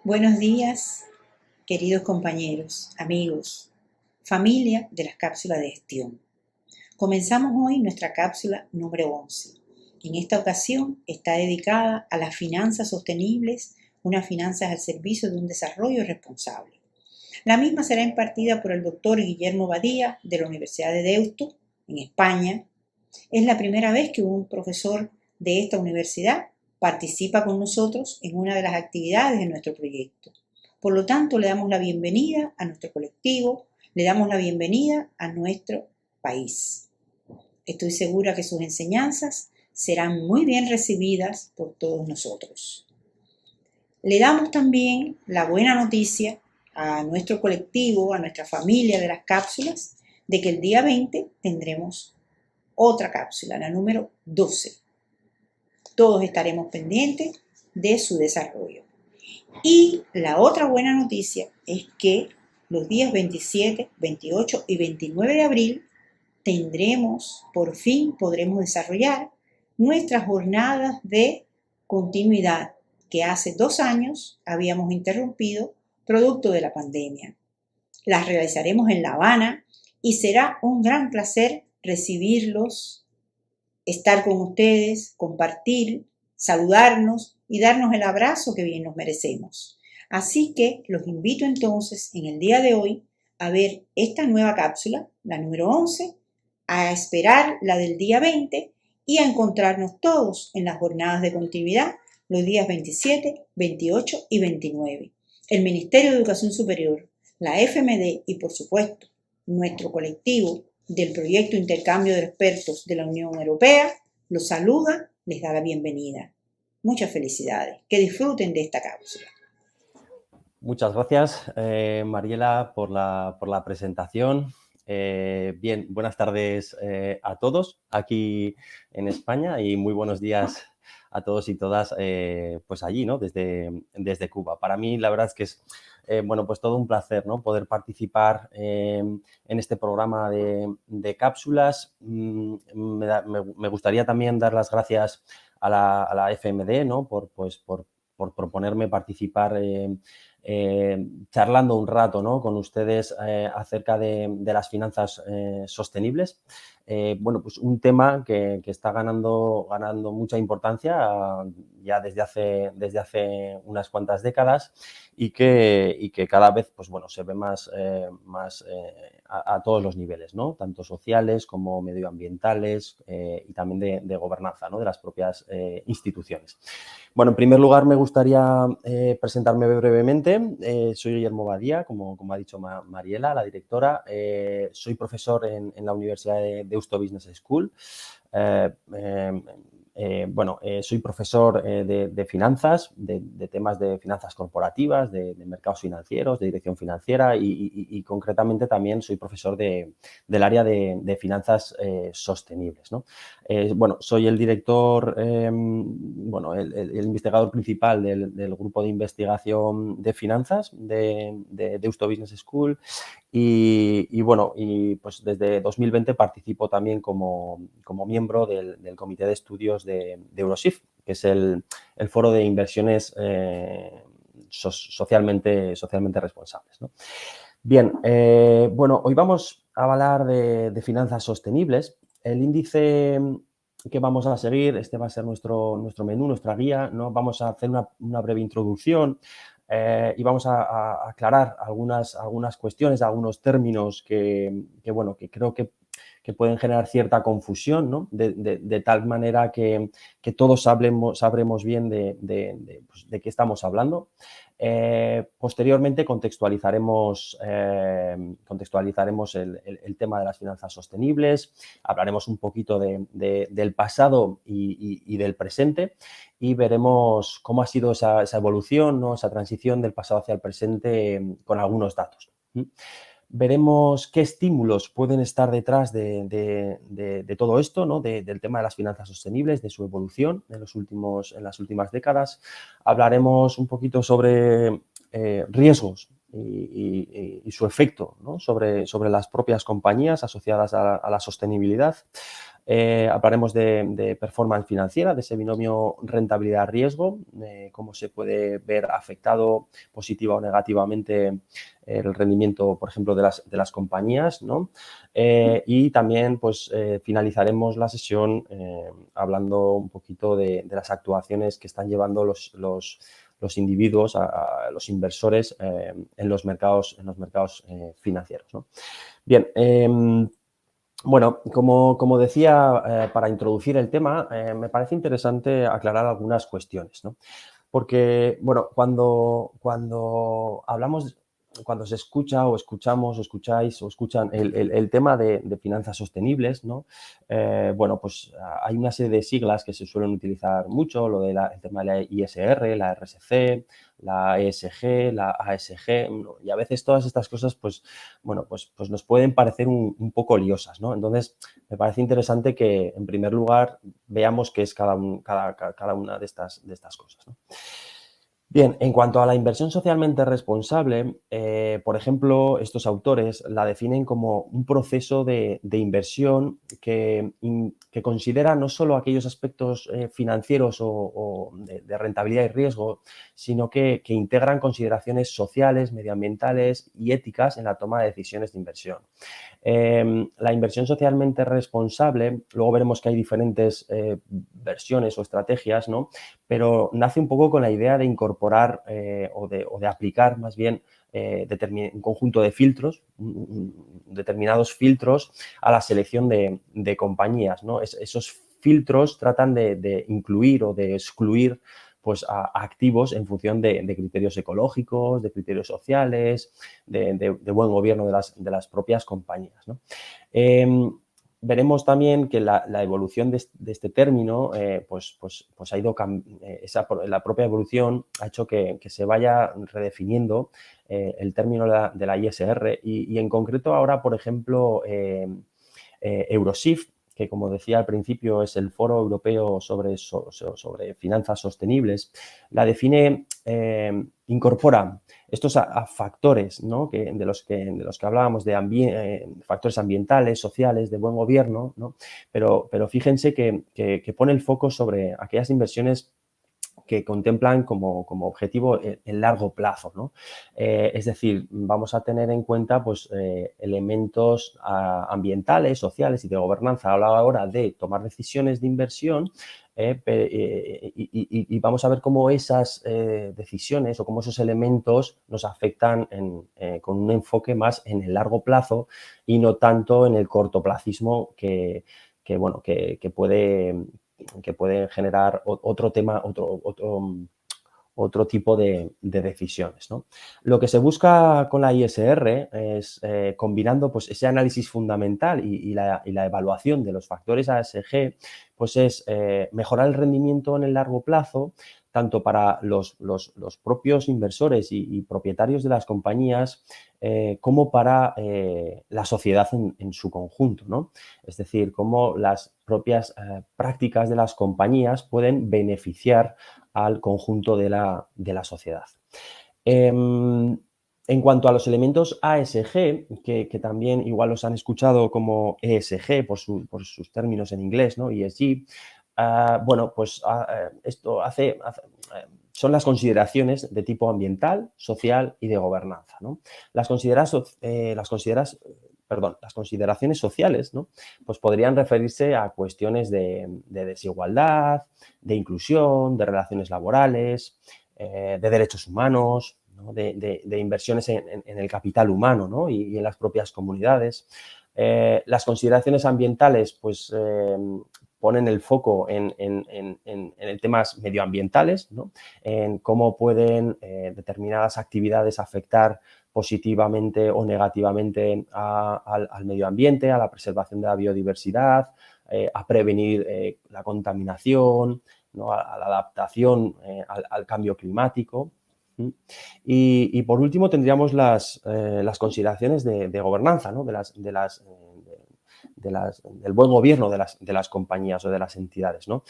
Buenos días, queridos compañeros, amigos, familia de las cápsulas de gestión. Comenzamos hoy nuestra cápsula número 11. En esta ocasión está dedicada a las finanzas sostenibles, unas finanzas al servicio de un desarrollo responsable. La misma será impartida por el doctor Guillermo Badía de la Universidad de Deusto, en España. Es la primera vez que un profesor de esta universidad participa con nosotros en una de las actividades de nuestro proyecto. Por lo tanto, le damos la bienvenida a nuestro colectivo, le damos la bienvenida a nuestro país. Estoy segura que sus enseñanzas serán muy bien recibidas por todos nosotros. Le damos también la buena noticia a nuestro colectivo, a nuestra familia de las cápsulas, de que el día 20 tendremos otra cápsula, la número 12. Todos estaremos pendientes de su desarrollo. Y la otra buena noticia es que los días 27, 28 y 29 de abril podremos desarrollar nuestras jornadas de continuidad que hace 2 años habíamos interrumpido producto de la pandemia. Las realizaremos en La Habana y será un gran placer recibirlos, estar con ustedes, compartir, saludarnos y darnos el abrazo que bien nos merecemos. Así que los invito entonces en el día de hoy a ver esta nueva cápsula, la número 11, a esperar la del día 20 y a encontrarnos todos en las jornadas de continuidad los días 27, 28 y 29. El Ministerio de Educación Superior, la FMD y por supuesto nuestro colectivo del proyecto Intercambio de Expertos de la Unión Europea los saluda, les da la bienvenida. Muchas felicidades, que disfruten de esta cápsula. Muchas gracias, Mariela, por la presentación. Bien, buenas tardes a todos aquí en España y muy buenos días a todos y todas pues allí, ¿no? Desde Cuba. Para mí, la verdad es que es bueno, pues todo un placer, ¿no? Poder participar en este programa de cápsulas. Me gustaría también dar las gracias a la FMD, ¿no? Por proponerme participar charlando un rato, ¿no? Con ustedes acerca de las finanzas sostenibles. Bueno, pues un tema que está ganando mucha importancia ya desde hace unas cuantas décadas y que cada vez, pues bueno, se ve más a todos los niveles, ¿no? Tanto sociales como medioambientales y también de gobernanza, ¿no? De las propias instituciones. Bueno, en primer lugar me gustaría presentarme brevemente. Soy Guillermo Badía, como ha dicho Mariela, la directora. Soy profesor en la Universidad de Deusto Business School. Soy profesor de finanzas, de temas de finanzas corporativas, de mercados financieros, de dirección financiera y concretamente también soy profesor del área de finanzas sostenibles, ¿no? Soy el director, el investigador principal del grupo de investigación de finanzas de Deusto Business School y pues desde 2020 participo también como miembro del Comité de Estudios de Eurosif, que es el foro de inversiones socialmente responsables, ¿no? Bien, hoy vamos a hablar de finanzas sostenibles. El índice que vamos a seguir, este va a ser nuestro menú, nuestra guía, ¿no? Vamos a hacer una breve introducción y vamos a aclarar algunas cuestiones, algunos términos que creo que pueden generar cierta confusión, ¿no? De tal manera que todos sabremos bien de qué estamos hablando. Posteriormente contextualizaremos el tema de las finanzas sostenibles, hablaremos un poquito del pasado y del presente y veremos cómo ha sido esa evolución, ¿no? Esa transición del pasado hacia el presente con algunos datos. Veremos qué estímulos pueden estar detrás de todo esto, ¿no? Del tema de las finanzas sostenibles, de su evolución en las últimas décadas. Hablaremos un poquito sobre riesgos y su efecto, ¿no? sobre las propias compañías asociadas a la sostenibilidad. Hablaremos de performance financiera, de ese binomio rentabilidad-riesgo, cómo se puede ver afectado positiva o negativamente el rendimiento, por ejemplo, de las compañías, ¿no? Y también, pues, finalizaremos la sesión hablando un poquito de las actuaciones que están llevando los individuos, a los inversores en los mercados financieros, ¿no? Bien, bueno, como decía, para introducir el tema, me parece interesante aclarar algunas cuestiones, ¿no? Porque, bueno, cuando hablamos, cuando se escucha o escuchamos o escucháis o escuchan el tema de finanzas sostenibles, ¿no? Bueno, pues hay una serie de siglas que se suelen utilizar mucho, el tema de la ISR, la RSC, la ESG, la ASG, ¿no? Y a veces todas estas cosas, pues, bueno, pues nos pueden parecer un poco liosas, ¿no? Entonces, me parece interesante que, en primer lugar, veamos qué es cada una de estas cosas, ¿no? Bien, en cuanto a la inversión socialmente responsable, por ejemplo, estos autores la definen como un proceso de inversión que considera no solo aquellos aspectos financieros o de rentabilidad y riesgo, sino que integran consideraciones sociales, medioambientales y éticas en la toma de decisiones de inversión. La inversión socialmente responsable, luego veremos que hay diferentes versiones o estrategias, ¿no? Pero nace un poco con la idea de incorporar o de aplicar más bien un conjunto de filtros, determinados filtros a la selección de compañías, ¿no? Esos filtros tratan de incluir o de excluir, pues, a activos en función de criterios ecológicos, de criterios sociales, de buen gobierno de las propias compañías, ¿no? Veremos también que la evolución de este término, pues ha ido la propia evolución ha hecho que se vaya redefiniendo el término de la ISR y en concreto ahora, por ejemplo, Eurosif, que, como decía al principio, es el Foro Europeo sobre Finanzas Sostenibles, la define, incorpora estos factores, ¿no? de los que hablábamos, factores ambientales, sociales, de buen gobierno, ¿no? Pero fíjense que pone el foco sobre aquellas inversiones que contemplan como objetivo el largo plazo, ¿no? Es decir, vamos a tener en cuenta, pues, elementos ambientales, sociales y de gobernanza a la hora de tomar decisiones de inversión, y vamos a ver cómo esas decisiones o cómo esos elementos nos afectan con un enfoque más en el largo plazo y no tanto en el cortoplacismo bueno, que puede generar otro tema, otro tipo de decisiones, ¿no? Lo que se busca con la ISR es, combinando, pues, ese análisis fundamental y la evaluación de los factores ASG, pues es mejorar el rendimiento en el largo plazo, tanto para los propios inversores y propietarios de las compañías, como para la sociedad en su conjunto, ¿no? Es decir, cómo las propias prácticas de las compañías pueden beneficiar al conjunto de la sociedad. En cuanto a los elementos ASG, que también igual los han escuchado como ESG por sus términos en inglés, ¿no? ESG, bueno, pues esto son las consideraciones de tipo ambiental, social y de gobernanza, ¿no? Las consideraciones sociales, ¿no? Pues podrían referirse a cuestiones de desigualdad, de inclusión, de relaciones laborales, de derechos humanos, ¿no? de inversiones en el capital humano, ¿no? y en las propias comunidades. Las consideraciones ambientales, pues, ponen el foco en temas medioambientales, ¿no? En cómo pueden determinadas actividades afectar positivamente o negativamente al medio ambiente, a la preservación de la biodiversidad, a prevenir la contaminación, ¿no? a la adaptación al cambio climático. Y por último tendríamos las consideraciones de gobernanza, ¿no? del buen gobierno de las compañías o de las entidades, ¿no?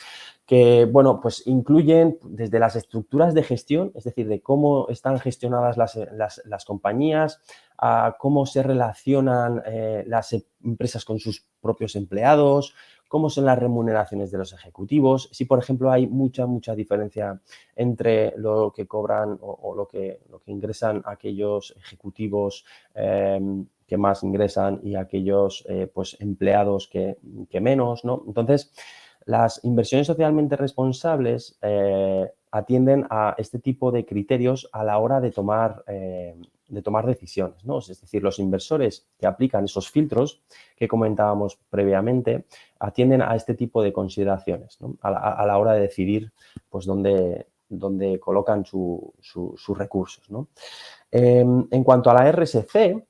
Que, bueno, pues incluyen desde las estructuras de gestión, es decir, de cómo están gestionadas las compañías, a cómo se relacionan las empresas con sus propios empleados, cómo son las remuneraciones de los ejecutivos, si, por ejemplo, hay mucha diferencia entre lo que cobran o lo que ingresan aquellos ejecutivos que más ingresan y aquellos pues empleados que menos, ¿no? Entonces, las inversiones socialmente responsables atienden a este tipo de criterios a la hora de tomar decisiones, ¿no? Es decir, los inversores que aplican esos filtros que comentábamos previamente atienden a este tipo de consideraciones, ¿no? A la hora de decidir pues, dónde colocan sus recursos, ¿no? En cuanto a la RSC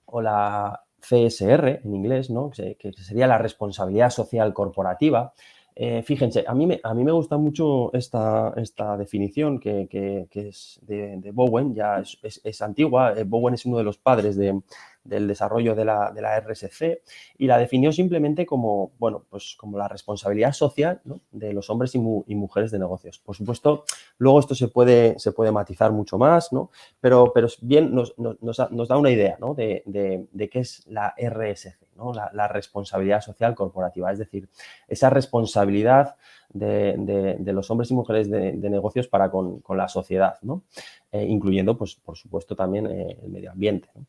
o la CSR en inglés, ¿no? que sería la responsabilidad social corporativa, fíjense, a mí me gusta mucho esta definición que es de Bowen, ya es antigua. Bowen es uno de los padres del desarrollo de la RSC y la definió simplemente como, bueno, pues como la responsabilidad social, ¿no? de los hombres y mujeres de negocios. Por supuesto, luego esto se puede matizar mucho más, ¿no? Pero bien nos da una idea, ¿no? de qué es la RSC, ¿no? La responsabilidad social corporativa, es decir, esa responsabilidad de los hombres y mujeres de negocios para con la sociedad, ¿no? Incluyendo, pues, por supuesto, también el medio ambiente, ¿no?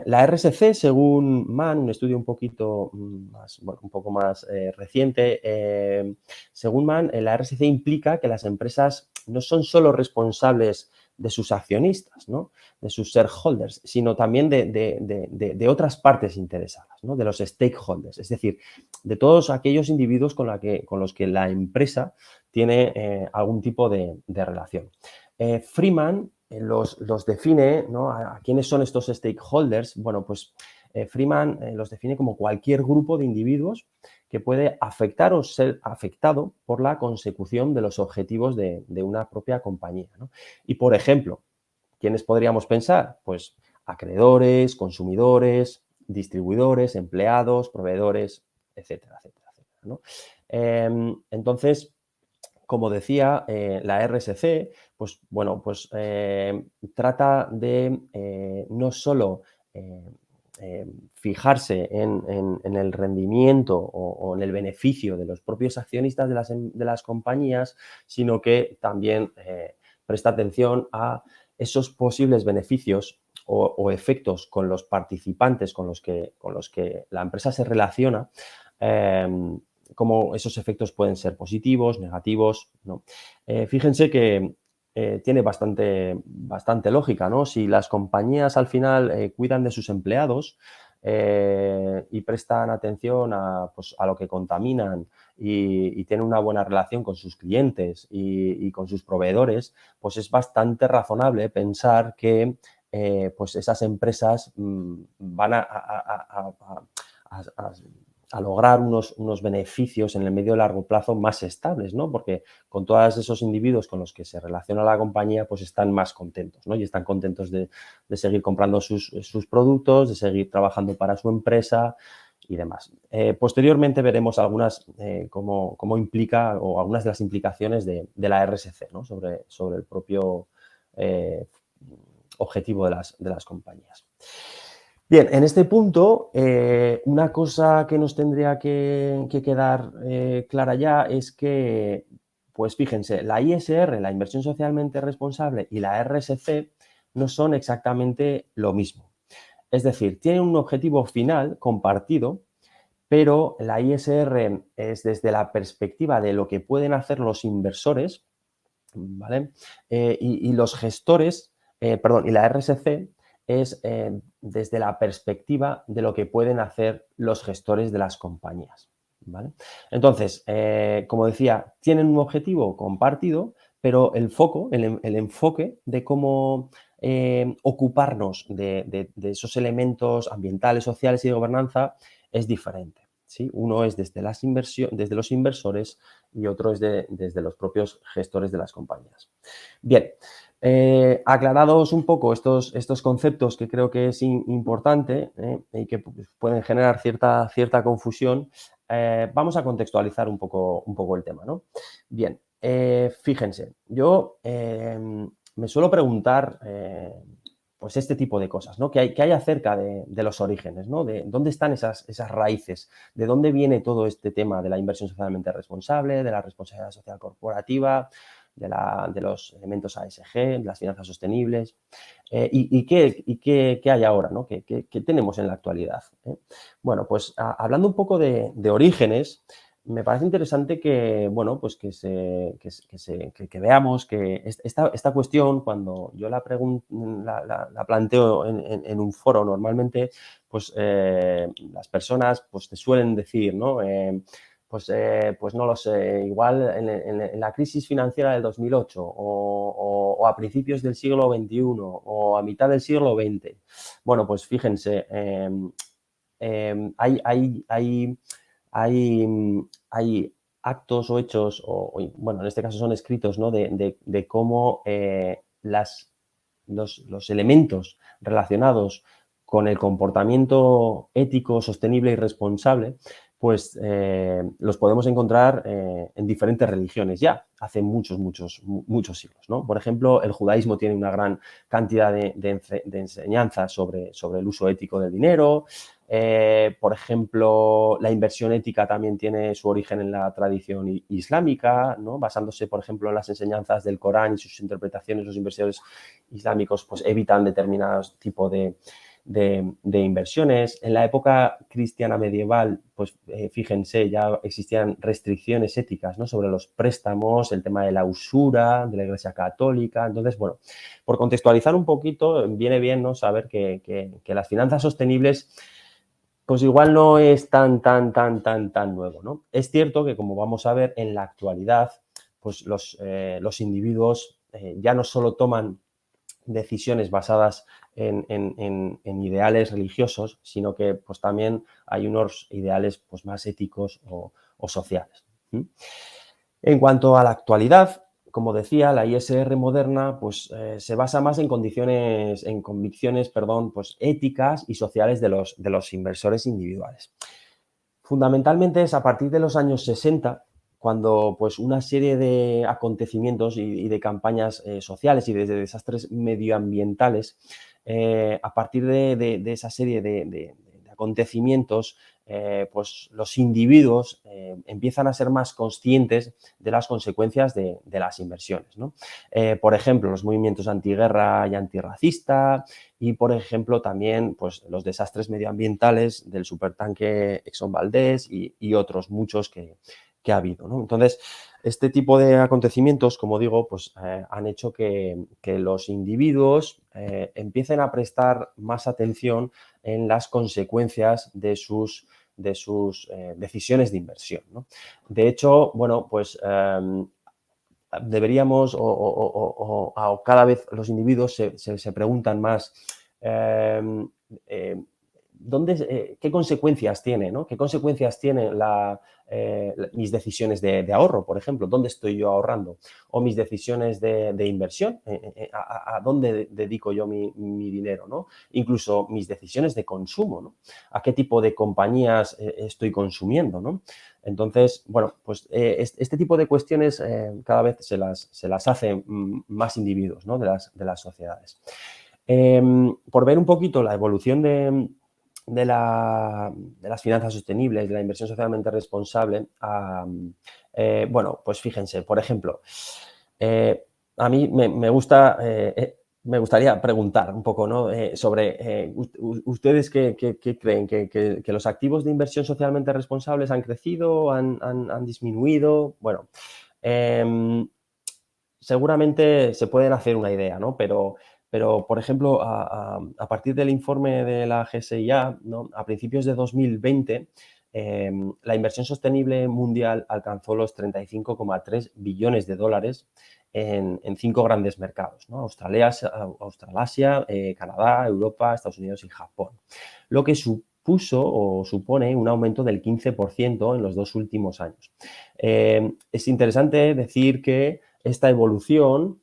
La RSC, según Mann, un estudio un poquito más, bueno, un poco más reciente, según Mann, la RSC implica que las empresas no son solo responsables de sus accionistas, ¿no? de sus shareholders, sino también de otras partes interesadas, ¿no? de los stakeholders, es decir, de todos aquellos individuos con los que la empresa tiene algún tipo de relación. Freeman los define, ¿no? ¿A quiénes son estos stakeholders? Bueno, pues Freeman los define como cualquier grupo de individuos que puede afectar o ser afectado por la consecución de los objetivos de una propia compañía, ¿no? Y, por ejemplo, ¿quiénes podríamos pensar? Pues acreedores, consumidores, distribuidores, empleados, proveedores, etcétera, etcétera, etcétera, ¿no? Entonces, como decía, la RSC, pues bueno, pues trata de no solo fijarse en el rendimiento o en el beneficio de los propios accionistas de las compañías, sino que también presta atención a esos posibles beneficios o efectos con los participantes con los que la empresa se relaciona, cómo esos efectos pueden ser positivos, negativos, ¿no? Fíjense que tiene bastante lógica, ¿no? Si las compañías al final cuidan de sus empleados y prestan atención pues, a lo que contaminan y tienen una buena relación con sus clientes y con sus proveedores, pues es bastante razonable pensar que pues esas empresas van a lograr unos beneficios en el medio y largo plazo más estables, ¿no? Porque con todos esos individuos con los que se relaciona la compañía, pues están más contentos, ¿no? Y están contentos de seguir comprando sus productos, de seguir trabajando para su empresa y demás. Posteriormente veremos algunas, cómo implica o algunas de las implicaciones de la RSC, ¿no? sobre el propio objetivo de las compañías. Bien, en este punto, una cosa que nos tendría que quedar clara ya es que, pues fíjense, la ISR, la inversión socialmente responsable, y la RSC no son exactamente lo mismo. Es decir, tienen un objetivo final compartido, pero la ISR es desde la perspectiva de lo que pueden hacer los inversores, ¿vale? Y los gestores, y la RSC es desde la perspectiva de lo que pueden hacer los gestores de las compañías, ¿vale? Entonces, como decía, tienen un objetivo compartido, pero el foco, el enfoque de cómo ocuparnos de esos elementos ambientales, sociales y de gobernanza es diferente, ¿sí? Uno es desde desde los inversores y otro es desde los propios gestores de las compañías. Bien, Aclarados un poco estos conceptos que creo que es importante y que pueden generar cierta confusión, vamos a contextualizar un poco el tema, ¿no? Bien, fíjense, yo me suelo preguntar pues este tipo de cosas, ¿no? ¿Qué hay acerca de los orígenes, ¿no? De dónde están esas raíces, de dónde viene todo este tema de la inversión socialmente responsable, de la responsabilidad social corporativa, de los elementos ASG, de las finanzas sostenibles, qué hay ahora, ¿no? ¿Qué tenemos en la actualidad? Bueno, pues hablando un poco de orígenes, me parece interesante que, bueno, pues que veamos que esta cuestión, cuando yo la planteo en un foro normalmente, pues las personas pues te suelen decir, ¿no? Pues no lo sé, igual en la crisis financiera del 2008 o a principios del siglo XXI o a mitad del siglo XX. Bueno, pues fíjense, hay actos o hechos, bueno, en este caso son escritos, ¿no? De cómo los elementos relacionados con el comportamiento ético, sostenible y responsable, pues los podemos encontrar en diferentes religiones ya, hace muchos siglos, ¿no? Por ejemplo, el judaísmo tiene una gran cantidad de enseñanzas sobre el uso ético del dinero. Por ejemplo, la inversión ética también tiene su origen en la tradición islámica, ¿no? Basándose, por ejemplo, en las enseñanzas del Corán y sus interpretaciones, los inversores islámicos pues, evitan determinados tipos de inversiones. En la época cristiana medieval, pues fíjense, ya existían restricciones éticas, ¿no? Sobre los préstamos, el tema de la usura, de la Iglesia Católica. Entonces, bueno, por contextualizar un poquito, viene bien, ¿no? Saber que las finanzas sostenibles pues igual no es tan nuevo, ¿no? Es cierto que, como vamos a ver, en la actualidad, pues los individuos ya no solo toman decisiones basadas en ideales religiosos, sino que pues también hay unos ideales pues más éticos o sociales. En cuanto a la actualidad, como decía, la ISR moderna pues, se basa más en convicciones, pues, éticas y sociales de los inversores individuales. Fundamentalmente es a partir de los años 60 cuando pues, una serie de acontecimientos y de campañas sociales y de desastres medioambientales, a partir de esa serie de acontecimientos, pues los individuos empiezan a ser más conscientes de las consecuencias de las inversiones, ¿no? Por ejemplo, los movimientos antiguerra y antirracista y, por ejemplo, también pues, los desastres medioambientales del supertanque Exxon Valdez y otros muchos que ha habido, ¿no? Entonces, este tipo de acontecimientos, como digo, pues han hecho que los individuos empiecen a prestar más atención en las consecuencias de sus decisiones de inversión, ¿no? De hecho, bueno, pues deberíamos o cada vez los individuos se preguntan más qué consecuencias tiene, ¿no? ¿Qué consecuencias tienen mis decisiones de ahorro, por ejemplo? ¿Dónde estoy yo ahorrando? O mis decisiones de inversión, ¿a dónde dedico yo mi dinero, ¿no? Incluso mis decisiones de consumo, ¿no? ¿A qué tipo de compañías estoy consumiendo, ¿no? Entonces, bueno, pues este tipo de cuestiones cada vez se las hacen más individuos, ¿no? de las sociedades. Por ver un poquito la evolución de las finanzas sostenibles, de la inversión socialmente responsable, bueno, pues fíjense, por ejemplo, a mí me gustaría preguntar un poco, ¿no? Sobre ustedes qué creen, que los activos de inversión socialmente responsables han crecido, han disminuido. Bueno, seguramente se pueden hacer una idea, ¿no? Pero por ejemplo, a partir del informe de la GSIA, ¿no? A principios de 2020, la inversión sostenible mundial alcanzó los 35,3 billones de dólares en 5 grandes mercados, ¿no? Australasia, Canadá, Europa, Estados Unidos y Japón. Lo que supuso o supone un aumento del 15% en los 2 últimos años. Es interesante decir que esta evolución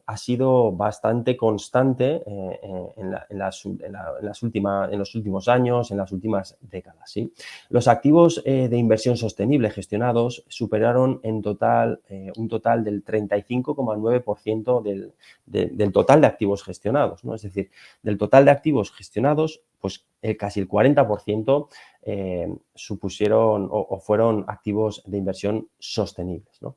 ha sido bastante constante en los últimos años, en las últimas décadas. ¿Sí? Los activos de inversión sostenible gestionados superaron en total un total del 35,9% del total de activos gestionados, ¿no? Es decir, del total de activos gestionados, pues casi el 40% supusieron o fueron activos de inversión sostenibles, ¿no?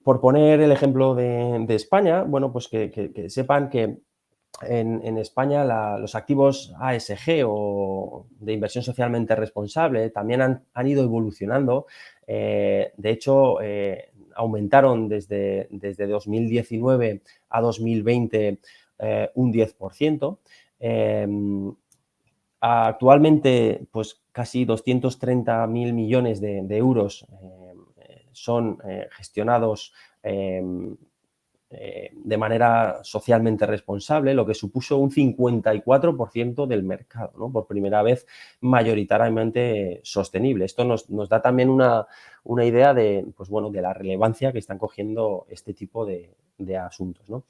Por poner el ejemplo de España, bueno, pues que sepan que en España los activos ASG o de inversión socialmente responsable también han ido evolucionando. De hecho, aumentaron desde 2019 a 2020 un 10%. Actualmente, pues casi 230.000 millones de euros son gestionados de manera socialmente responsable, lo que supuso un 54% del mercado, ¿no? Por primera vez mayoritariamente sostenible. Esto nos da también una idea de, pues bueno, de la relevancia que están cogiendo este tipo de asuntos, ¿no?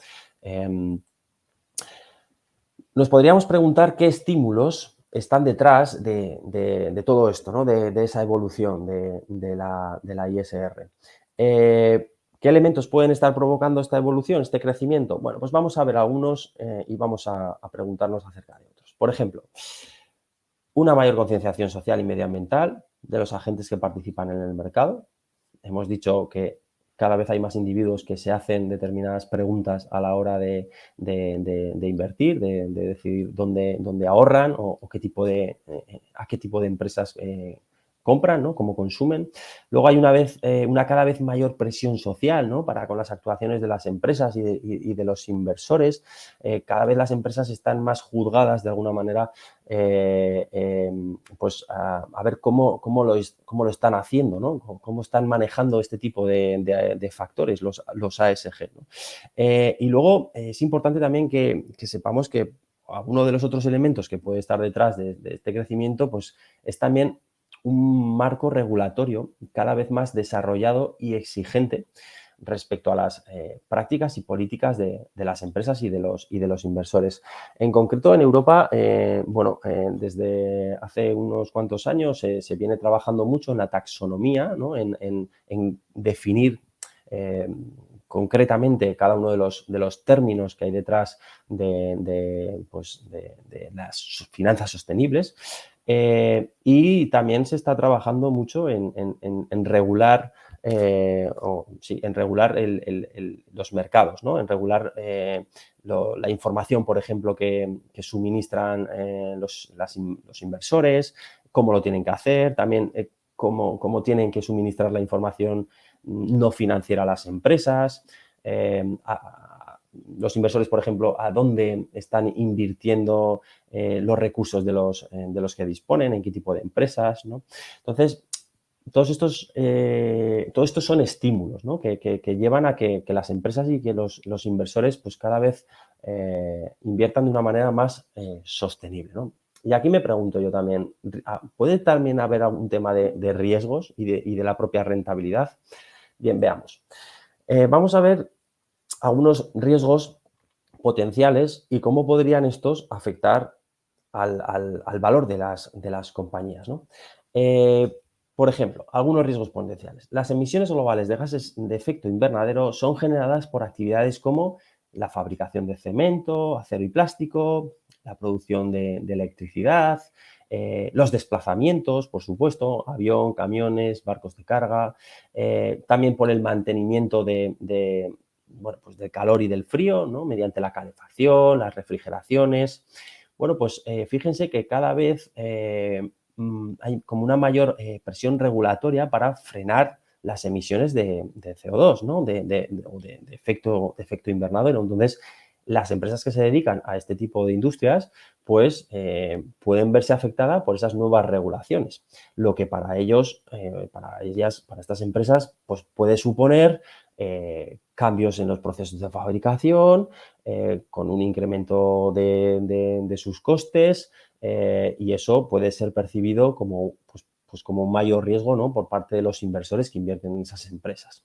Nos podríamos preguntar qué estímulos están detrás de todo esto, ¿no? De esa evolución de la ISR. ¿Qué elementos pueden estar provocando esta evolución, este crecimiento? Bueno, pues vamos a ver algunos y vamos a preguntarnos acerca de otros. Por ejemplo, una mayor concienciación social y medioambiental de los agentes que participan en el mercado. Hemos dicho que cada vez hay más individuos que se hacen determinadas preguntas a la hora de invertir, de decidir dónde ahorran o qué tipo a qué tipo de empresas compran, ¿no? Cómo consumen. Luego hay una cada vez mayor presión social, ¿no? Con las actuaciones de las empresas y de los inversores. Cada vez las empresas están más juzgadas de alguna manera pues a ver cómo lo están haciendo, ¿no? Cómo están manejando este tipo de factores, los ASG, ¿no? Y luego es importante también que sepamos que uno de los otros elementos que puede estar detrás de este crecimiento, pues es también un marco regulatorio cada vez más desarrollado y exigente respecto a las prácticas y políticas de las empresas y de los inversores. En concreto, en Europa, desde hace unos cuantos años se viene trabajando mucho en la taxonomía, ¿no? en definir concretamente cada uno de los términos que hay detrás de las finanzas sostenibles. Y también se está trabajando mucho en regular en regular los mercados, ¿no? En regular la información, por ejemplo, que suministran los inversores, cómo lo tienen que hacer, también cómo tienen que suministrar la información no financiera a las empresas, los inversores, por ejemplo, a dónde están invirtiendo los recursos de los que disponen, en qué tipo de empresas, ¿no? Entonces, todos estos son estímulos, ¿no? que llevan a que las empresas y que los inversores pues cada vez inviertan de una manera más sostenible, ¿no? Y aquí me pregunto yo también, ¿puede también haber algún tema de riesgos y de la propia rentabilidad? Bien, veamos. Vamos a ver algunos riesgos potenciales y cómo podrían estos afectar al valor de las compañías, ¿no? Por ejemplo, algunos riesgos potenciales. Las emisiones globales de gases de efecto invernadero son generadas por actividades como la fabricación de cemento, acero y plástico, la producción de electricidad, los desplazamientos, por supuesto, avión, camiones, barcos de carga, también por el mantenimiento pues del calor y del frío, ¿no? Mediante la calefacción, las refrigeraciones. Bueno, pues fíjense que cada vez hay como una mayor presión regulatoria para frenar las emisiones de CO2, ¿no? O de efecto invernadero. Entonces, las empresas que se dedican a este tipo de industrias, pues pueden verse afectadas por esas nuevas regulaciones, lo que para ellos, para estas empresas, pues puede suponer cambios en los procesos de fabricación, con un incremento de sus costes, y eso puede ser percibido como, pues pues como un mayor riesgo, ¿no?, por parte de los inversores que invierten en esas empresas.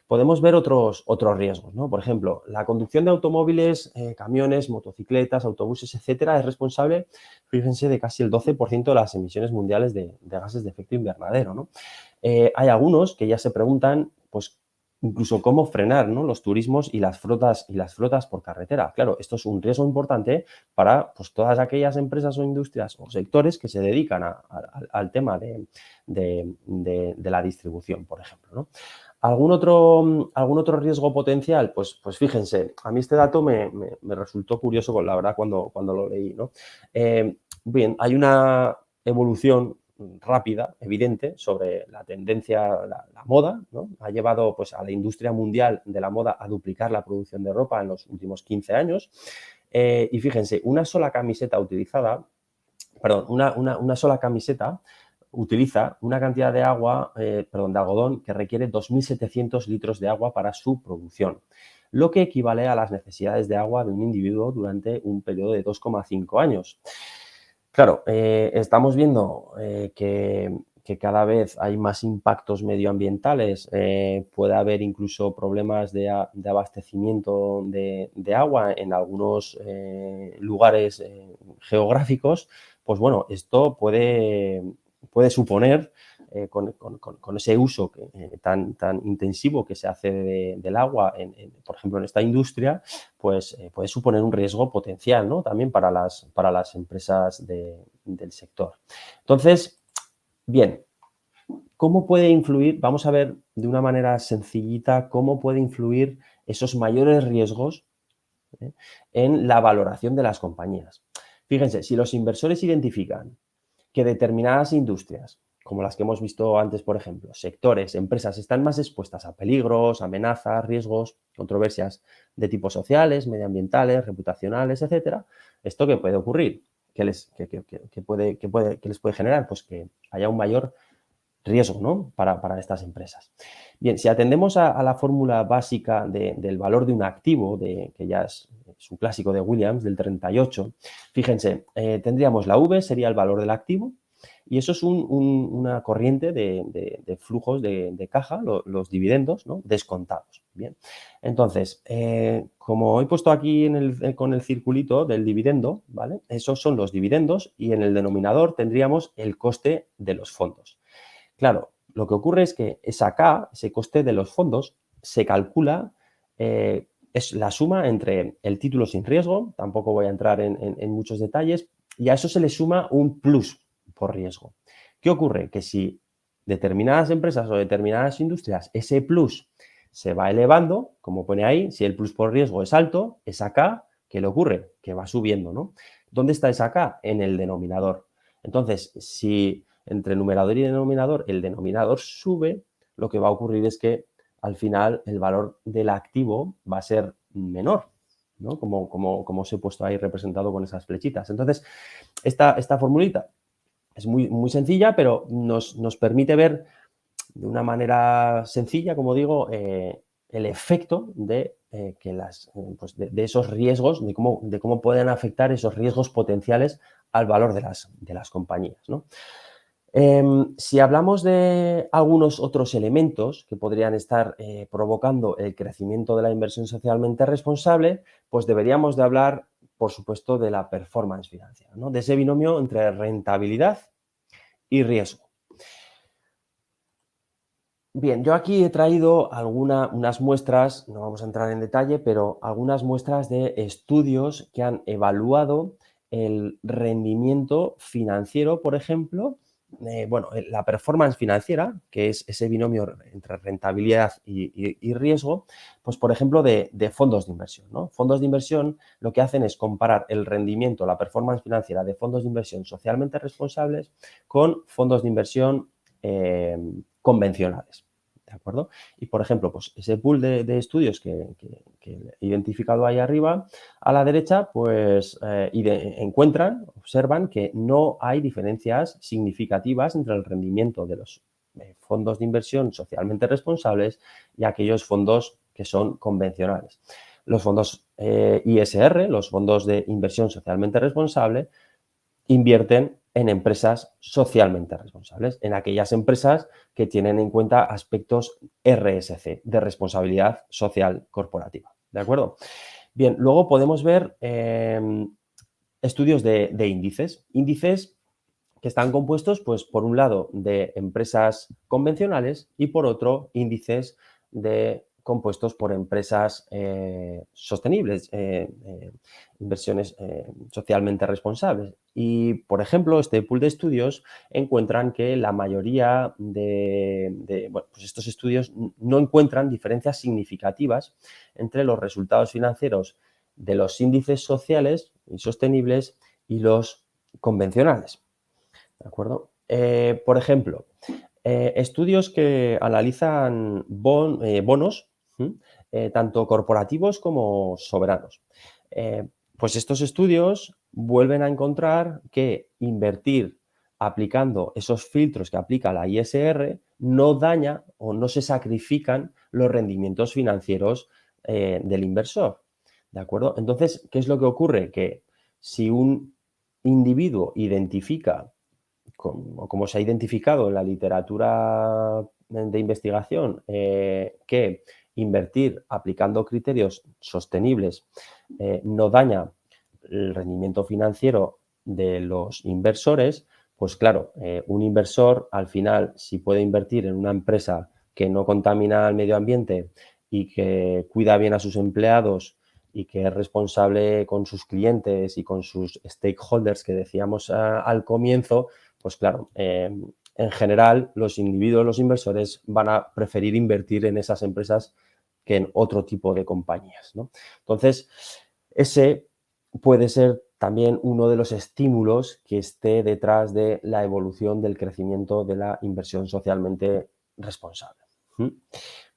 Podemos ver otros riesgos, ¿no? Por ejemplo, la conducción de automóviles, camiones, motocicletas, autobuses, etcétera, es responsable, fíjense, de casi el 12% de las emisiones mundiales de gases de efecto invernadero, ¿no? Hay algunos que ya se preguntan, pues, incluso cómo frenar, ¿no?, los turismos y las flotas por carretera. Claro, esto es un riesgo importante para, pues, todas aquellas empresas o industrias o sectores que se dedican al tema de la distribución, por ejemplo, ¿no? ¿Algún otro riesgo potencial? Pues fíjense, a mí este dato me resultó curioso, la verdad, cuando lo leí, ¿no? Bien, hay una evolución rápida, evidente, sobre la tendencia, la moda, ¿no? Ha llevado, pues, a la industria mundial de la moda a duplicar la producción de ropa en los últimos 15 años. Y fíjense, una sola camiseta utilizada, perdón, una sola camiseta utiliza una cantidad de agua, de algodón, que requiere 2.700 litros de agua para su producción, lo que equivale a las necesidades de agua de un individuo durante un periodo de 2,5 años. Claro, estamos viendo que cada vez hay más impactos medioambientales, puede haber incluso problemas de abastecimiento de agua en algunos lugares geográficos. Pues bueno, esto puede suponer, con ese uso tan intensivo que se hace del agua, por ejemplo, en esta industria, pues puede suponer un riesgo potencial, ¿no?, también para las empresas del sector. Entonces, bien, ¿cómo puede influir? Vamos a ver de una manera sencillita cómo puede influir esos mayores riesgos, ¿eh?, en la valoración de las compañías. Fíjense, si los inversores identifican que determinadas industrias, como las que hemos visto antes, por ejemplo, sectores, empresas, están más expuestas a peligros, amenazas, riesgos, controversias de tipo sociales, medioambientales, reputacionales, etcétera, ¿esto qué puede ocurrir? ¿Qué les puede generar? Pues que haya un mayor riesgo, ¿no?, para estas empresas. Bien, si atendemos a la fórmula básica del valor de un activo, que ya es un clásico de Williams, del 38, fíjense, tendríamos la V, sería el valor del activo, y eso es una corriente de flujos de caja, los dividendos, ¿no?, descontados. Bien, entonces, como he puesto aquí con el circulito del dividendo, ¿vale?, esos son los dividendos, y en el denominador tendríamos el coste de los fondos. Claro, lo que ocurre es que esa K, ese coste de los fondos, se calcula, es la suma entre el título sin riesgo, tampoco voy a entrar en muchos detalles, y a eso se le suma un plus por riesgo. ¿Qué ocurre? Que si determinadas empresas o determinadas industrias, ese plus se va elevando, como pone ahí, si el plus por riesgo es alto, esa K, ¿qué le ocurre? Que va subiendo, ¿no? ¿Dónde está esa K? En el denominador. Entonces, si entre numerador y denominador el denominador sube, lo que va a ocurrir es que al final el valor del activo va a ser menor, ¿no?, como os he puesto ahí representado con esas flechitas. Entonces, esta formulita es muy, muy sencilla, pero nos permite ver de una manera sencilla, como digo, el efecto de esos riesgos, de cómo pueden afectar esos riesgos potenciales al valor de las compañías, ¿no? Si hablamos de algunos otros elementos que podrían estar provocando el crecimiento de la inversión socialmente responsable, pues deberíamos de hablar, por supuesto, de la performance financiera, ¿no?, de ese binomio entre rentabilidad y riesgo. Bien, yo aquí he traído unas muestras, no vamos a entrar en detalle, pero algunas muestras de estudios que han evaluado el rendimiento financiero, por ejemplo, la performance financiera, que es ese binomio entre rentabilidad y riesgo, pues por ejemplo, de fondos de inversión, ¿no? Fondos de inversión lo que hacen es comparar el rendimiento, la performance financiera de fondos de inversión socialmente responsables con fondos de inversión convencionales, ¿de acuerdo? Y, por ejemplo, pues ese pool de estudios que he identificado ahí arriba, a la derecha, pues observan que no hay diferencias significativas entre el rendimiento de los fondos de inversión socialmente responsables y aquellos fondos que son convencionales. Los fondos ISR, los fondos de inversión socialmente responsable, invierten en empresas socialmente responsables, en aquellas empresas que tienen en cuenta aspectos RSC, de responsabilidad social corporativa. ¿De acuerdo? Bien, luego podemos ver estudios de índices. Índices que están compuestos, pues, por un lado, de empresas convencionales y, por otro, índices compuestos por empresas sostenibles, inversiones socialmente responsables. Y, por ejemplo, este pool de estudios encuentran que la mayoría bueno, pues estos estudios no encuentran diferencias significativas entre los resultados financieros de los índices sociales y sostenibles y los convencionales. ¿De acuerdo? Por ejemplo, estudios que analizan bonos, tanto corporativos como soberanos. Pues estos estudios vuelven a encontrar que invertir aplicando esos filtros que aplica la ISR no daña o no se sacrifican los rendimientos financieros del inversor. ¿De acuerdo? Entonces, ¿qué es lo que ocurre? Que si un individuo identifica, como se ha identificado en la literatura de investigación, que invertir aplicando criterios sostenibles no daña el rendimiento financiero de los inversores, pues claro, un inversor al final, si puede invertir en una empresa que no contamina al medio ambiente y que cuida bien a sus empleados y que es responsable con sus clientes y con sus stakeholders que decíamos al comienzo, pues claro, en general los individuos, los inversores van a preferir invertir en esas empresas que en otro tipo de compañías, ¿no? Entonces, ese puede ser también uno de los estímulos que esté detrás de la evolución del crecimiento de la inversión socialmente responsable.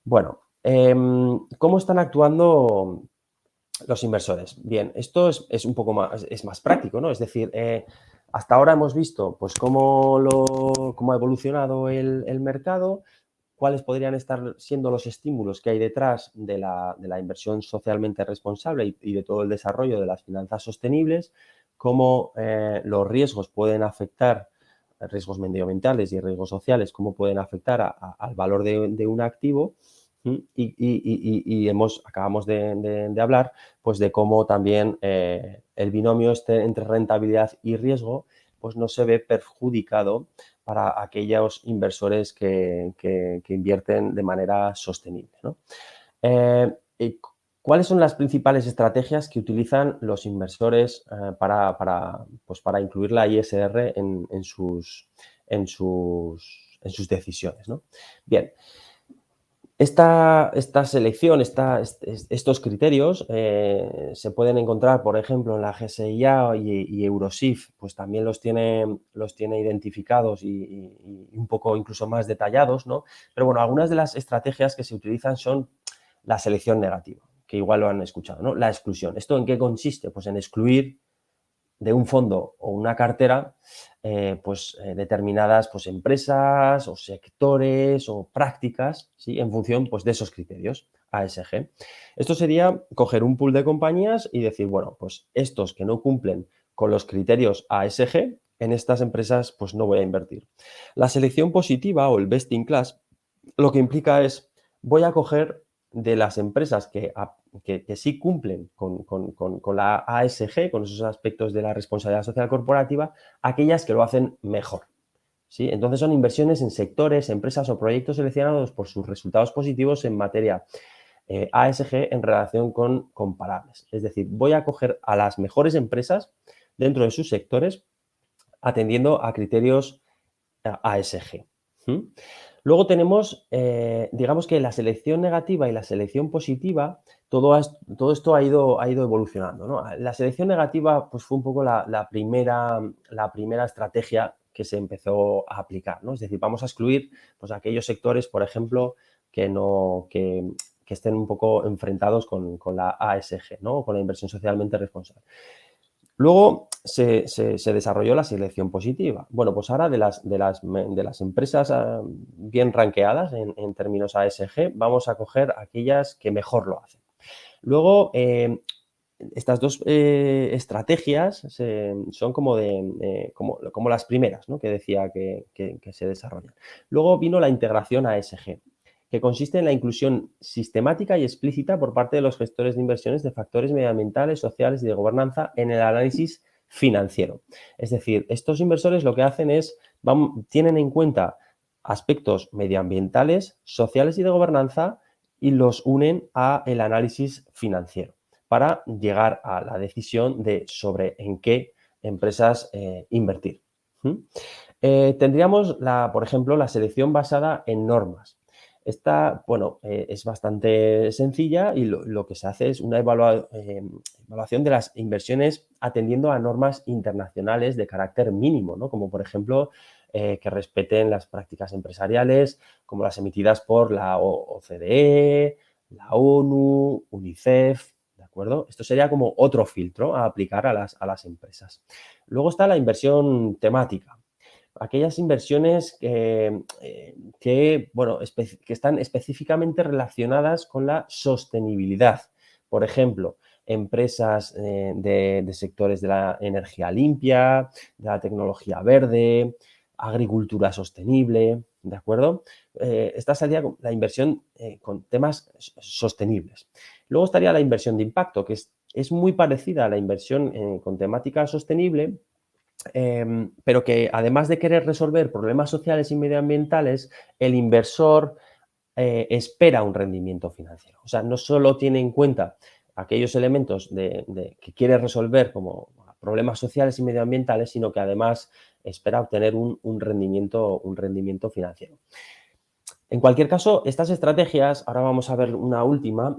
Bueno, ¿cómo están actuando los inversores? Bien, esto es un poco más práctico, ¿no? Es decir, hasta ahora hemos visto pues, cómo ha evolucionado el mercado, cuáles podrían estar siendo los estímulos que hay detrás de la inversión socialmente responsable y de todo el desarrollo de las finanzas sostenibles, cómo los riesgos pueden afectar, riesgos medioambientales y riesgos sociales, cómo pueden afectar al valor de un activo. Y acabamos de hablar pues, de cómo también el binomio entre rentabilidad y riesgo pues, no se ve perjudicado para aquellos inversores que invierten de manera sostenible, ¿no? ¿Cuáles son las principales estrategias que utilizan los inversores para incluir la ISR en sus decisiones, ¿no? Bien, esta selección, estos criterios se pueden encontrar, por ejemplo, en la GSIA y Eurosif, pues también los tiene identificados y un poco incluso más detallados, ¿no? Pero bueno, algunas de las estrategias que se utilizan son la selección negativa, que igual lo han escuchado, ¿no? La exclusión. ¿Esto en qué consiste? Pues en excluir de un fondo o una cartera determinadas pues, empresas o sectores o prácticas, ¿sí? En función pues, de esos criterios ASG. Esto sería coger un pool de compañías y decir, bueno, pues estos que no cumplen con los criterios ASG, en estas empresas pues no voy a invertir. La selección positiva o el best in class lo que implica es voy a coger de las empresas que sí cumplen con la ASG, con esos aspectos de la responsabilidad social corporativa, aquellas que lo hacen mejor, ¿sí? Entonces son inversiones en sectores, empresas o proyectos seleccionados por sus resultados positivos en materia ASG en relación con comparables. Es decir, voy a coger a las mejores empresas dentro de sus sectores atendiendo a criterios ASG. Luego tenemos, digamos que la selección negativa y la selección positiva, todo esto ha ido evolucionando, ¿no? La selección negativa pues, fue un poco la primera estrategia que se empezó a aplicar, ¿no? Es decir, vamos a excluir pues, aquellos sectores, por ejemplo, que estén un poco enfrentados con la ASG, ¿no? Con la inversión socialmente responsable. Luego se desarrolló la selección positiva. Bueno, pues ahora de las empresas bien rankeadas en términos ASG, vamos a coger aquellas que mejor lo hacen. Luego, estas dos estrategias son como las primeras, ¿no?, que decía que se desarrollan. Luego vino la integración ASG, que consiste en la inclusión sistemática y explícita por parte de los gestores de inversiones de factores medioambientales, sociales y de gobernanza en el análisis financiero. Es decir, estos inversores lo que hacen es, tienen en cuenta aspectos medioambientales, sociales y de gobernanza y los unen a el análisis financiero para llegar a la decisión sobre en qué empresas invertir. Tendríamos, por ejemplo, la selección basada en normas. Esta, bueno, es bastante sencilla y lo que se hace es una evaluación de las inversiones atendiendo a normas internacionales de carácter mínimo, ¿no?, como por ejemplo que respeten las prácticas empresariales, como las emitidas por la OCDE, la ONU, UNICEF, ¿de acuerdo? Esto sería como otro filtro a aplicar a las empresas. Luego está la inversión temática. Aquellas inversiones bueno, que están específicamente relacionadas con la sostenibilidad. Por ejemplo, empresas de sectores de la energía limpia, de la tecnología verde, agricultura sostenible, ¿de acuerdo? Esta sería la inversión con temas sostenibles. Luego estaría la inversión de impacto, que es muy parecida a la inversión con temática sostenible, pero que además de querer resolver problemas sociales y medioambientales, el inversor espera un rendimiento financiero. O sea, no solo tiene en cuenta aquellos elementos que quiere resolver como problemas sociales y medioambientales, sino que además espera obtener un rendimiento financiero. En cualquier caso, estas estrategias, ahora vamos a ver una última,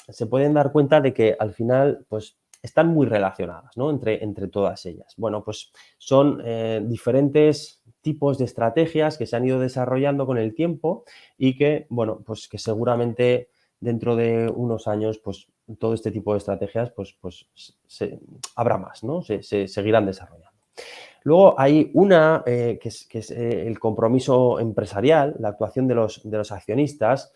se pueden dar cuenta de que al final, pues, están muy relacionadas, ¿no?, entre todas ellas. Bueno, pues son diferentes tipos de estrategias que se han ido desarrollando con el tiempo y que, bueno, pues que seguramente dentro de unos años, pues todo este tipo de estrategias, pues habrá más, ¿no? Se seguirán desarrollando. Luego hay una que es el compromiso empresarial, la actuación de los accionistas.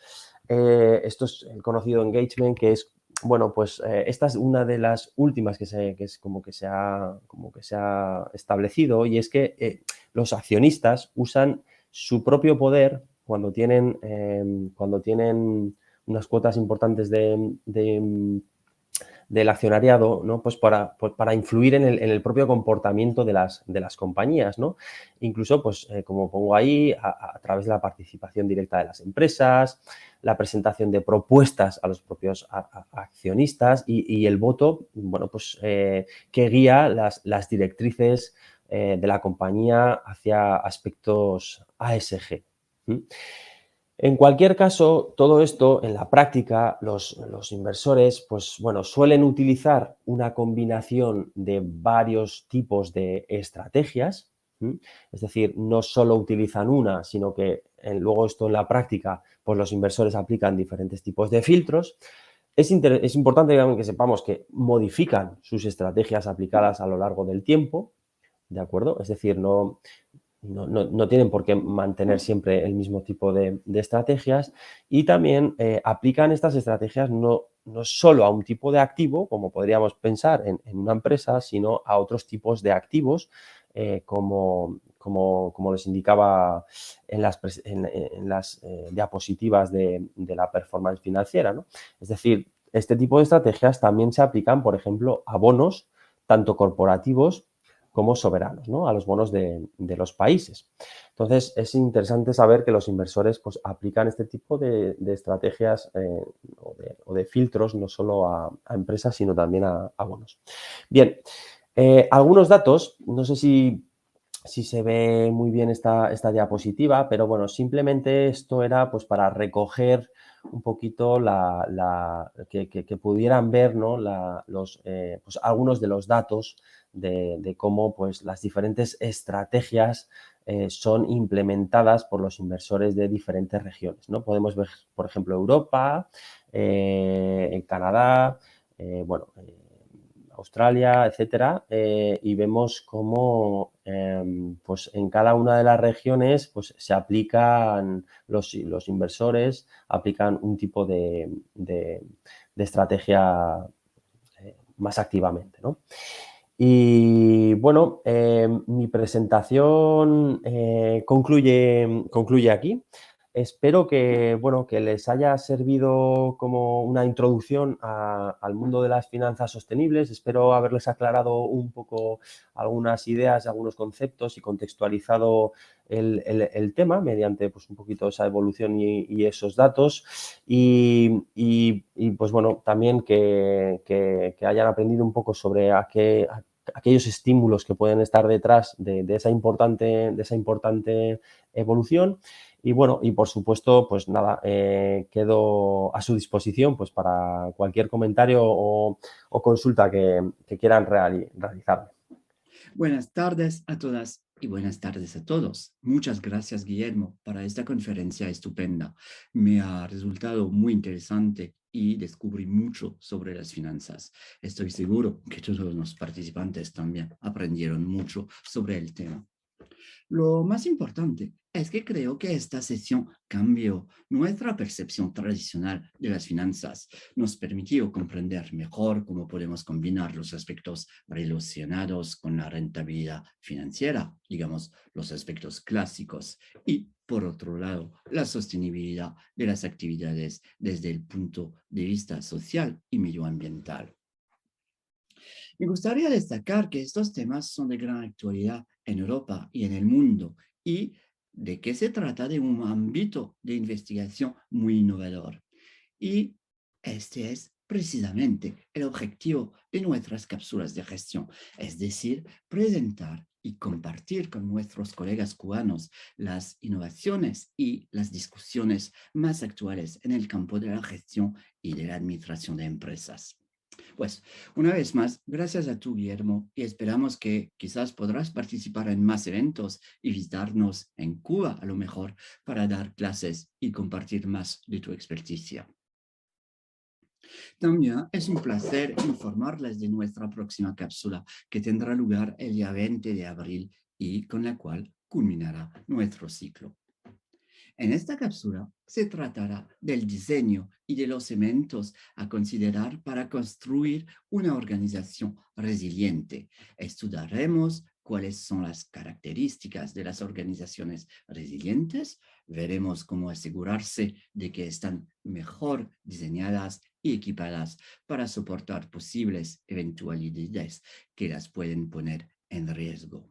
Esto es el conocido engagement, que es, bueno, pues esta es una de las últimas que es como que se ha establecido, y es que los accionistas usan su propio poder cuando tienen unas cuotas importantes del accionariado, ¿no?, pues para influir en el propio comportamiento de las compañías, ¿no? Incluso, pues, como pongo ahí, a través de la participación directa de las empresas, la presentación de propuestas a los propios accionistas y el voto, bueno, pues, que guía las directrices de la compañía hacia aspectos ASG. En cualquier caso, todo esto en la práctica, los inversores, pues bueno, suelen utilizar una combinación de varios tipos de estrategias. Es decir, no solo utilizan una, sino que luego esto en la práctica, pues los inversores aplican diferentes tipos de filtros. Es importante que sepamos que modifican sus estrategias aplicadas a lo largo del tiempo, ¿de acuerdo? Es decir, no tienen por qué mantener siempre el mismo tipo de estrategias, y también aplican estas estrategias no solo a un tipo de activo, como podríamos pensar en una empresa, sino a otros tipos de activos, como les indicaba en las diapositivas de la performance financiera, ¿no? Es decir, este tipo de estrategias también se aplican, por ejemplo, a bonos, tanto corporativos como soberanos, ¿no?, a los bonos de los países. Entonces, es interesante saber que los inversores, pues, aplican este tipo de estrategias o de filtros no solo a empresas, sino también a bonos. Bien, algunos datos, no sé si se ve muy bien esta diapositiva, pero bueno, simplemente esto era, pues, para recoger un poquito que pudieran ver, ¿no?, pues, algunos de los datos de cómo, pues, las diferentes estrategias son implementadas por los inversores de diferentes regiones, ¿no? Podemos ver, por ejemplo, Europa, en Canadá, bueno, Australia, etcétera, y vemos cómo, pues, en cada una de las regiones, pues, se aplican los inversores aplican un tipo de estrategia más activamente, ¿no? Y bueno, mi presentación concluye aquí. Espero que, bueno, que les haya servido como una introducción al mundo de las finanzas sostenibles. Espero haberles aclarado un poco algunas ideas, algunos conceptos y contextualizado el tema mediante pues, un poquito esa evolución y esos datos. Pues bueno, también que hayan aprendido un poco sobre aquellos estímulos que pueden estar detrás de esa importante evolución. Y bueno, y por supuesto, pues nada, quedo a su disposición pues para cualquier comentario o consulta que quieran realizarme. Buenas tardes a todas y buenas tardes a todos. Muchas gracias, Guillermo, para esta conferencia estupenda. Me ha resultado muy interesante y descubrí mucho sobre las finanzas. Estoy seguro que todos los participantes también aprendieron mucho sobre el tema. Lo más importante es que creo que esta sesión cambió nuestra percepción tradicional de las finanzas. Nos permitió comprender mejor cómo podemos combinar los aspectos relacionados con la rentabilidad financiera, digamos, los aspectos clásicos, y, por otro lado, la sostenibilidad de las actividades desde el punto de vista social y medioambiental. Me gustaría destacar que estos temas son de gran actualidad en Europa y en el mundo y de que se trata de un ámbito de investigación muy innovador. Y este es precisamente el objetivo de nuestras cápsulas de gestión, es decir, presentar y compartir con nuestros colegas cubanos las innovaciones y las discusiones más actuales en el campo de la gestión y de la administración de empresas. Pues, una vez más, gracias a tú, Guillermo, y esperamos que quizás podrás participar en más eventos y visitarnos en Cuba, a lo mejor, para dar clases y compartir más de tu experticia. También es un placer informarles de nuestra próxima cápsula, que tendrá lugar el día 20 de abril y con la cual culminará nuestro ciclo. En esta cápsula se tratará del diseño y de los elementos a considerar para construir una organización resiliente. Estudiaremos cuáles son las características de las organizaciones resilientes, veremos cómo asegurarse de que están mejor diseñadas y equipadas para soportar posibles eventualidades que las pueden poner en riesgo.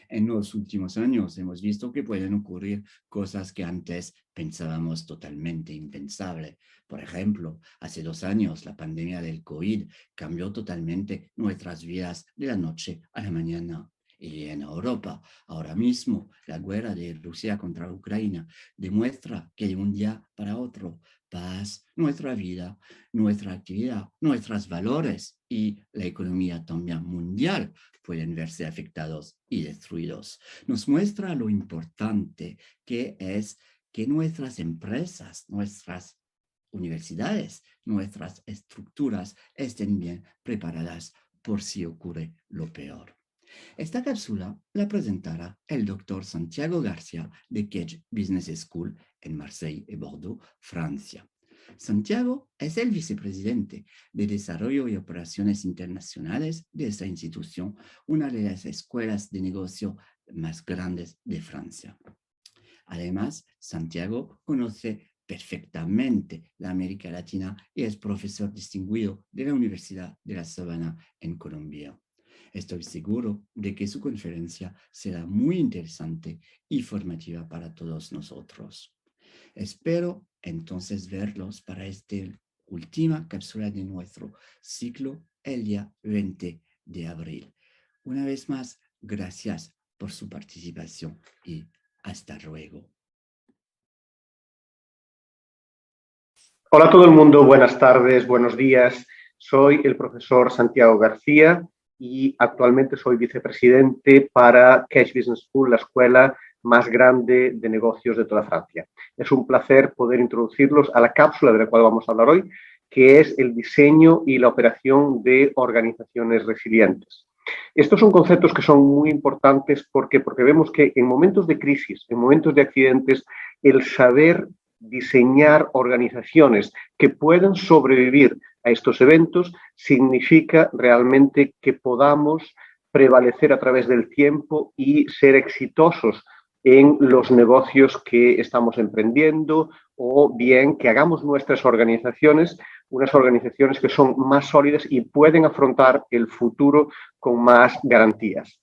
En los últimos años hemos visto que pueden ocurrir cosas que antes pensábamos totalmente impensable. Por ejemplo, hace 2 años la pandemia del COVID cambió totalmente nuestras vidas de la noche a la mañana. Y en Europa, ahora mismo, la guerra de Rusia contra Ucrania demuestra que de un día para otro, paz, nuestra vida, nuestra actividad, nuestros valores y la economía también mundial pueden verse afectados y destruidos. Nos muestra lo importante que es que nuestras empresas, nuestras universidades, nuestras estructuras estén bien preparadas por si ocurre lo peor. Esta cápsula la presentará el doctor Santiago García de Kedge Business School en Marseille y Bordeaux, Francia. Santiago es el vicepresidente de Desarrollo y Operaciones Internacionales de esta institución, una de las escuelas de negocio más grandes de Francia. Además, Santiago conoce perfectamente la América Latina y es profesor distinguido de la Universidad de La Sabana en Colombia. Estoy seguro de que su conferencia será muy interesante y formativa para todos nosotros. Espero entonces verlos para esta última cápsula de nuestro ciclo el día 20 de abril. Una vez más, gracias por su participación y hasta luego. Hola a todo el mundo, buenas tardes, buenos días. Soy el profesor Santiago García y actualmente soy vicepresidente para Kedge Business School, la escuela más grande de negocios de toda Francia. Es un placer poder introducirlos a la cápsula de la cual vamos a hablar hoy, que es el diseño y la operación de organizaciones resilientes. Estos son conceptos que son muy importantes porque vemos que en momentos de crisis, en momentos de accidentes, el saber diseñar organizaciones que puedan sobrevivir a estos eventos significa realmente que podamos prevalecer a través del tiempo y ser exitosos en los negocios que estamos emprendiendo, o bien que hagamos nuestras organizaciones unas organizaciones que son más sólidas y pueden afrontar el futuro con más garantías.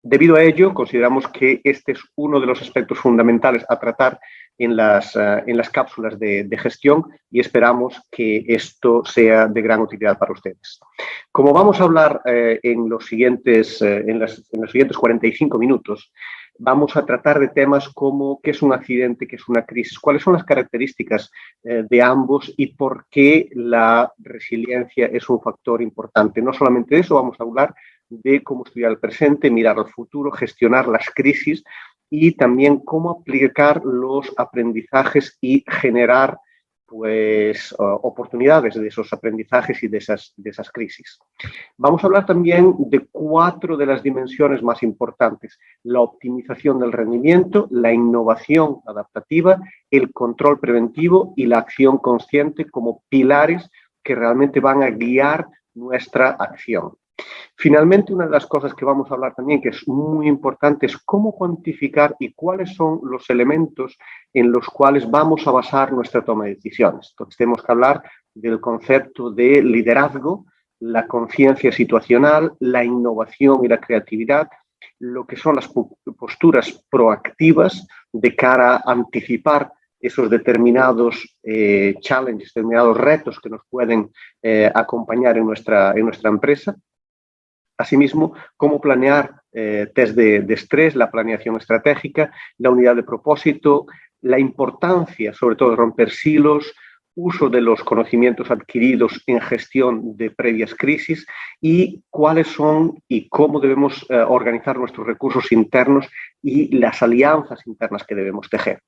Debido a ello, consideramos que este es uno de los aspectos fundamentales a tratar en las cápsulas de gestión, y esperamos que esto sea de gran utilidad para ustedes. Como vamos a hablar en los siguientes 45 minutos, vamos a tratar de temas como qué es un accidente, qué es una crisis, cuáles son las características de ambos y por qué la resiliencia es un factor importante. No solamente de eso, vamos a hablar de cómo estudiar el presente, mirar al futuro, gestionar las crisis y también cómo aplicar los aprendizajes y generar oportunidades de esos aprendizajes y de esas crisis. Vamos a hablar también de 4 de las dimensiones más importantes: la optimización del rendimiento, la innovación adaptativa, el control preventivo y la acción consciente como pilares que realmente van a guiar nuestra acción. Finalmente, una de las cosas que vamos a hablar también, que es muy importante, es cómo cuantificar y cuáles son los elementos en los cuales vamos a basar nuestra toma de decisiones. Entonces, tenemos que hablar del concepto de liderazgo, la conciencia situacional, la innovación y la creatividad, lo que son las posturas proactivas de cara a anticipar esos determinados challenges, determinados retos que nos pueden acompañar en nuestra empresa. Asimismo, cómo planear test de estrés, la planeación estratégica, la unidad de propósito, la importancia, sobre todo, de romper silos, uso de los conocimientos adquiridos en gestión de previas crisis y cuáles son y cómo debemos organizar nuestros recursos internos y las alianzas internas que debemos tejer.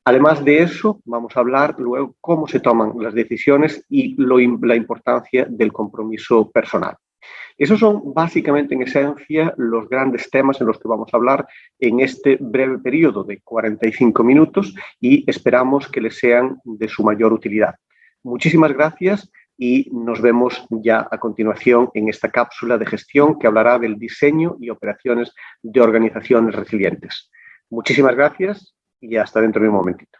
Además de eso, vamos a hablar luego cómo se toman las decisiones y la importancia del compromiso personal. Esos son básicamente, en esencia, los grandes temas en los que vamos a hablar en este breve periodo de 45 minutos y esperamos que les sean de su mayor utilidad. Muchísimas gracias y nos vemos ya a continuación en esta cápsula de gestión que hablará del diseño y operaciones de organizaciones resilientes. Muchísimas gracias y hasta dentro de un momentito.